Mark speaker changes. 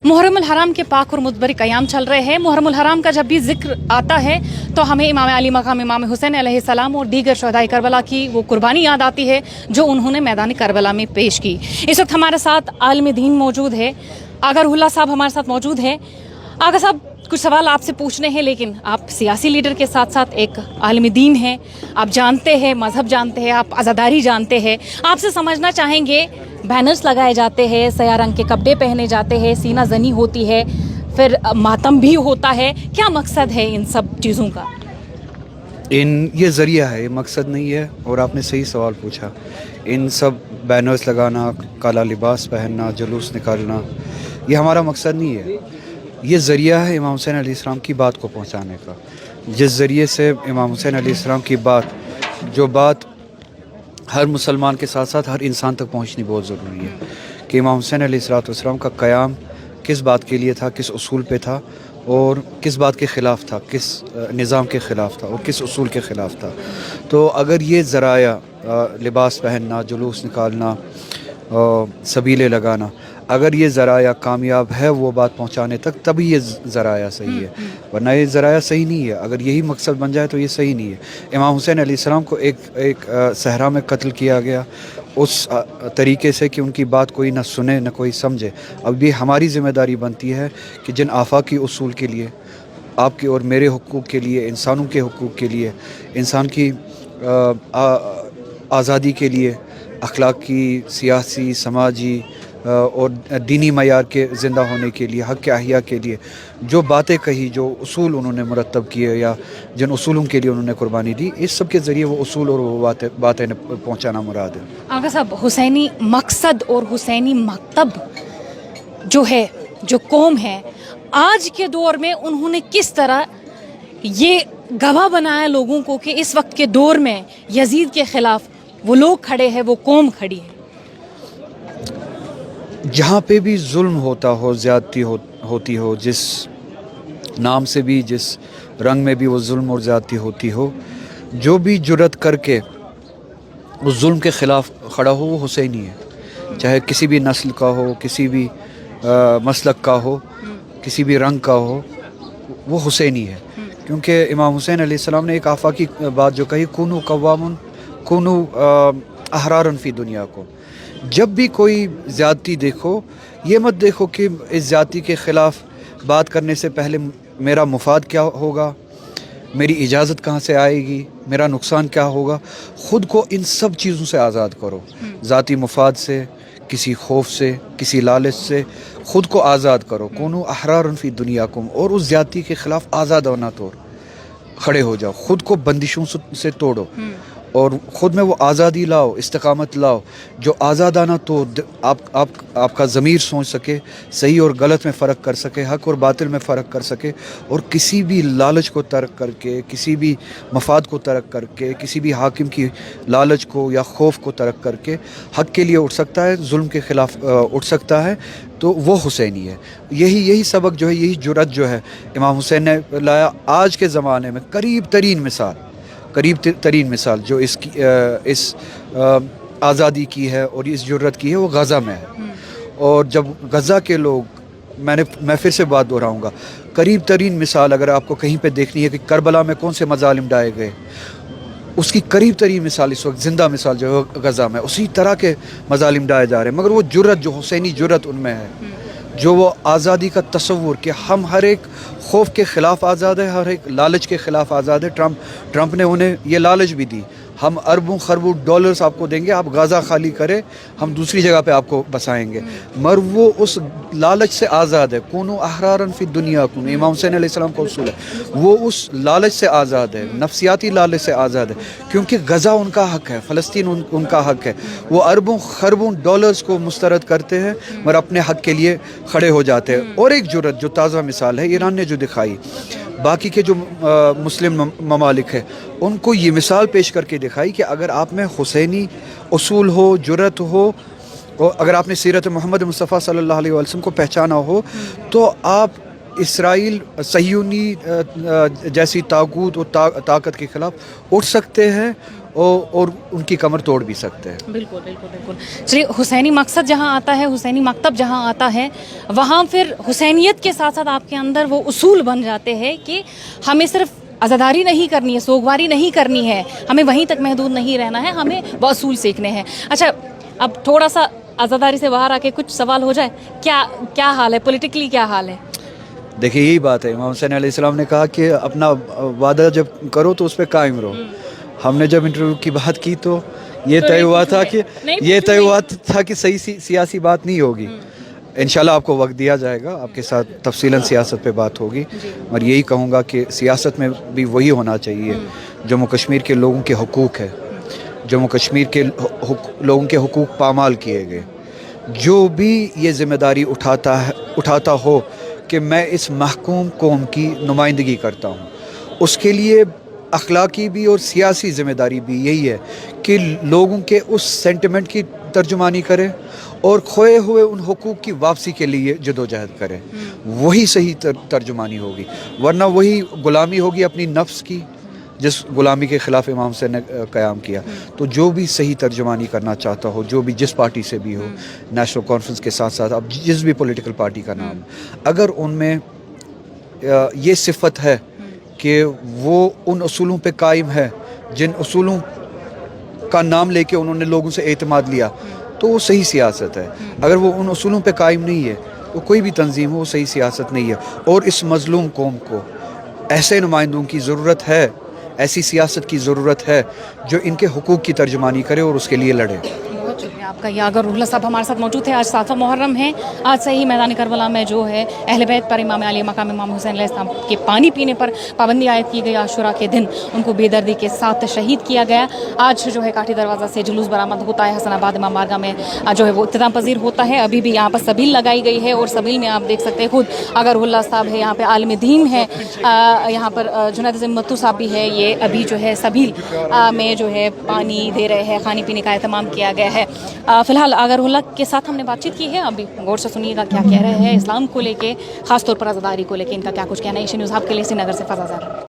Speaker 1: मुहर्रम उल हराम के पाक और मुतबरी क़याम चल रहे हैं। मुहर्रम उल हराम का जब भी जिक्र आता है तो हमें इमाम अली मकाम इमाम हुसैन अलैहिस्सलाम और दीगर शहदाए करबला की वो कुर्बानी याद आती है जो उन्होंने मैदान करबला में पेश की। इस वक्त हमारे साथ आलिम दीन मौजूद है, आगा रुहुल्लाह साहब हमारे साथ मौजूद हैं। आगा साहब, कुछ सवाल आपसे पूछने हैं, लेकिन आप सियासी लीडर के साथ साथ एक आलिम दीन हैं, आप जानते हैं, मज़हब जानते हैं, आप आज़ादारी जानते हैं। आपसे समझना चाहेंगे, बैनर्स लगाए जाते हैं, सया रंग के कपड़े पहने जाते हैं, सीना जनी होती है, फिर मातम भी होता है, क्या मकसद है इन सब चीज़ों का?
Speaker 2: ये ज़रिया है, ये मकसद नहीं है। और आपने सही सवाल पूछा। इन सब बैनर्स लगाना, काला लिबास पहनना, जुलूस निकालना, ये हमारा मकसद नहीं है। ये ज़रिया है इमाम हुसैन अलैहिस्सलाम की बात को पहुंचाने का। जिस ज़रिए से इमाम हुसैन अलैहिस्सलाम की बात, जो बात हर मुसलमान के साथ साथ हर इंसान तक पहुंचनी बहुत ज़रूरी है कि इमाम हुसैन अलैहिस्सलाम का क़याम किस बात के लिए था, किस उसूल पे था और किस बात के ख़िलाफ़ था, किस निज़ाम के ख़िलाफ़ था और किस उसूल के ख़िलाफ़ था। तो अगर ये ज़राया, लिबास पहनना, जुलूस निकालना, सबीले लगाना, अगर ये ज़राया कामयाब है वो बात पहुंचाने तक, तभी ये ज़राया सही है, वरना ये ज़राया सही नहीं है। अगर यही मकसद बन जाए तो ये सही नहीं है। इमाम हुसैन अलैहिस्सलाम को एक सहरा में कत्ल किया गया उस तरीके से कि उनकी बात कोई ना सुने न कोई समझे। अब ये हमारी ज़िम्मेदारी बनती है कि जिन आफाकी उसूल के लिए, आपके और मेरे हुकूक़ के लिए, इंसानों के हुकूक़ के लिए, इंसान की आज़ादी के लिए, अखलाकी, सियासी, समाजी और दीनी मयार के ज़िंदा होने के लिए, हक़ अहिया के लिए जो बातें कही, जो उसूल उन्होंने मुरतब किए या जिन उसूलों के लिए उन्होंने कुर्बानी दी, इस सब के ज़रिए वो उसूल और वो बातें पहुँचाना मुराद है।
Speaker 1: आगा साहब, हुसैनी मकसद और हुसैनी मकतब जो है, जो कौम है, आज के दौर में उन्होंने किस तरह ये गवाह बनाया लोगों को कि इस वक्त के दौर में यजीद के ख़िलाफ़ वो लोग खड़े हैं, वो कौम खड़ी है।
Speaker 2: जहाँ पे भी जुल्म होता हो, ज़्यादती होती हो, जिस नाम से भी, जिस रंग में भी वो जुल्म और ज़्यादती होती हो, जो भी जुर्रत करके उस जुल्म के ख़िलाफ़ खड़ा हो, वो हुसैनी है। चाहे किसी भी नस्ल का हो, किसी भी मसलक का हो, किसी भी रंग का हो, वो हुसैनी है। क्योंकि इमाम हुसैन अलैहिस्सलाम ने एक आफाकी बात जो कही, कुनू कव्वामुन कुनू अहरारन फ़ी दुनिया को। जब भी कोई ज़्यादती देखो, ये मत देखो कि इस ज़्यादती के ख़िलाफ़ बात करने से पहले मेरा मुफाद क्या होगा, मेरी इजाज़त कहाँ से आएगी, मेरा नुकसान क्या होगा। ख़ुद को इन सब चीज़ों से आज़ाद करो, ज़ाती मुफाद से, किसी खौफ से, किसी लालच से ख़ुद को आज़ाद करो। कुनू अहरारन फ़ी दुनियाकुम, और उस ज़्यादती के ख़िलाफ़ आज़ादाना तौर खड़े हो जाओ, ख़ुद को बंदिशों से तोड़ो और ख़ुद में वो आज़ादी लाओ, इस्तिक़ामत लाओ, जो आज़ादाना तो आपका ज़मीर सोच सके, सही और गलत में फ़र्क कर सके, हक़ और बातिल में फ़र्क कर सके, और किसी भी लालच को तर्क करके, किसी भी मफाद को तर्क करके, किसी भी हाकिम की लालच को या खौफ को तर्क करके हक़ के लिए उठ सकता है, जुल्म के ख़िलाफ़ उठ सकता है, तो वो हुसैनी है। यही सबक जो है, यही जुर्रत जो है इमाम हुसैन ने लाया। आज के ज़माने में करीब तरीन मिसाल जो इस आज़ादी की है और इस जुर्रत की है, वो गज़ा में है। और जब गज़ा के लोग, मैं फिर से बात दोहराऊंगा, करीब तरीन मिसाल अगर आपको कहीं पे देखनी है कि करबला में कौन से मज़ालिम ढाए गए, उसकी करीब तरीन मिसाल इस वक्त ज़िंदा मिसाल जो है गज़ा में, उसी तरह के मज़ालिम ढाए जा रहे हैं। मगर वो जुर्रत, जो हुसैनी जुर्रत उनमें है, जो वो आज़ादी का तस्वुर कि हम हर एक खौफ के ख़िलाफ़ आज़ाद है, हर एक लालच के ख़िलाफ़ आज़ाद है। ट्रंप ने उन्हें ये लालच भी दी, हम अरबों खरबों डॉलर्स आपको देंगे, आप गाज़ा खाली करें, हम दूसरी जगह पे आपको बसाएंगे। मगर वो उस लालच से आज़ाद है। कुनू अहरारन फ़ी दुनिया कुन, इमाम हुसैन अलैहिस्सलाम का उसूल है, वो उस लालच से आज़ाद है, नफ्सियाती लालच से आज़ाद है, क्योंकि गज़ा उनका हक़ है, फ़लस्तीन उनका हक़ है। वो अरबों खरबों डॉलर्स को मुस्तरद करते हैं मगर अपने हक़ के लिए खड़े हो जाते हैं। और एक जुर्रत जो ताज़ा मिसाल है ईरान ने जो दिखाई, बाकी के जो मुस्लिम ममालिक है, उनको ये मिसाल पेश करके दिखाई कि अगर आप में हुसैनी उसूल हो, जुर्रत हो, और अगर आपने सीरत मोहम्मद मुस्तफ़ा सल्लल्लाहु अलैहि वसल्लम को पहचाना हो, तो आप इसराइल सह्यूनी जैसी ताकूत और ताकत के ख़िलाफ़ उठ सकते हैं اور ان کی کمر توڑ بھی سکتے ہیں.
Speaker 1: بالکل بالکل بالکل. چلیے حسینی مقصد جہاں آتا ہے, حسینی مکتب جہاں آتا ہے, وہاں پھر حسینیت کے ساتھ ساتھ آپ کے اندر وہ اصول بن جاتے ہیں کہ ہمیں صرف عزاداری نہیں کرنی ہے, سوگواری نہیں کرنی ہے, ہمیں وہیں تک محدود نہیں رہنا ہے, ہمیں وہ اصول سیکھنے ہیں. اچھا اب تھوڑا سا عزاداری سے باہر آ کے کچھ سوال ہو جائے, کیا حال ہے پولیٹیکلی, کیا حال ہے؟
Speaker 2: دیکھیے یہی بات ہے, امام حسین علیہ السلام نے کہا کہ اپنا وعدہ جب کرو تو اس پہ قائم رہو. ہم نے جب انٹرویو کی بات کی تو یہ طے ہوا تھا کہ صحیح سیاسی بات نہیں ہوگی. انشاءاللہ آپ کو وقت دیا جائے گا, آپ کے ساتھ تفصیلاً سیاست پہ بات ہوگی. اور یہی کہوں گا کہ سیاست میں بھی وہی ہونا چاہیے. جموں کشمیر کے لوگوں کے حقوق ہے, جموں کشمیر کے لوگوں کے حقوق پامال کیے گئے. جو بھی یہ ذمہ داری اٹھاتا ہو کہ میں اس محکوم قوم کی نمائندگی کرتا ہوں, اس کے لیے اخلاقی بھی اور سیاسی ذمہ داری بھی یہی ہے کہ لوگوں کے اس سینٹیمنٹ کی ترجمانی کرے اور کھوئے ہوئے ان حقوق کی واپسی کے لیے جدوجہد کرے. وہی صحیح ترجمانی ہوگی, ورنہ وہی غلامی ہوگی اپنی نفس کی جس غلامی کے خلاف امام حسین نے قیام کیا. تو جو بھی صحیح ترجمانی کرنا چاہتا ہو, جو بھی جس پارٹی سے بھی ہو, نیشنل کانفرنس کے ساتھ ساتھ اب جس بھی پولیٹیکل پارٹی کا نام, اگر ان میں یہ صفت ہے کہ وہ ان اصولوں پہ قائم ہے جن اصولوں کا نام لے کے انہوں نے لوگوں سے اعتماد لیا, تو وہ صحیح سیاست ہے. اگر وہ ان اصولوں پہ قائم نہیں ہے تو کوئی بھی تنظیم ہو, وہ صحیح سیاست نہیں ہے. اور اس مظلوم قوم کو ایسے نمائندوں کی ضرورت ہے, ایسی سیاست کی ضرورت ہے جو ان کے حقوق کی ترجمانی کرے اور اس کے لیے لڑے.
Speaker 1: بہت شکریہ آپ کا. یہ اگر اللہ صاحب ہمارے ساتھ موجود تھے. آج 7واں محرم ہے. آج سے ہی میدان کربلا میں جو ہے اہل بیت پر امام علی مقام امام حسین علیہ السلام کے پانی پینے پر پابندی عائد کی گئی. عاشورہ کے دن ان کو بے دردی کے ساتھ شہید کیا گیا. آج جو ہے کاٹھی دروازہ سے جلوس برآمد ہوتا ہے. حسن آباد امام بارگاہ میں جو ہے وہ اختتام پذیر ہوتا ہے. ابھی بھی یہاں پر سبیل لگائی گئی ہے اور سبیل میں آپ دیکھ سکتے ہیں خود اگر اللہ صاحب ہے, یہاں پہ عالم دین ہے, یہاں پر جنید ذمتو صاحب بھی ہے. یہ ابھی جو ہے سبیل میں جو ہے پانی دے رہے ہیں, کھانے پینے کا اہتمام کیا گیا ہے. فی الحال اگر اللہ کے ساتھ ہم نے بات چیت کی ہے. ابھی غور سے سنیے گا کیا کہہ رہے ہیں اسلام کو لے کے, خاص طور پر عزاداری کو لے کے ان کا کیا کچھ کہنا ہے. ایشین نیوز ہب کے لیے سری نگر سے فضا زہرا.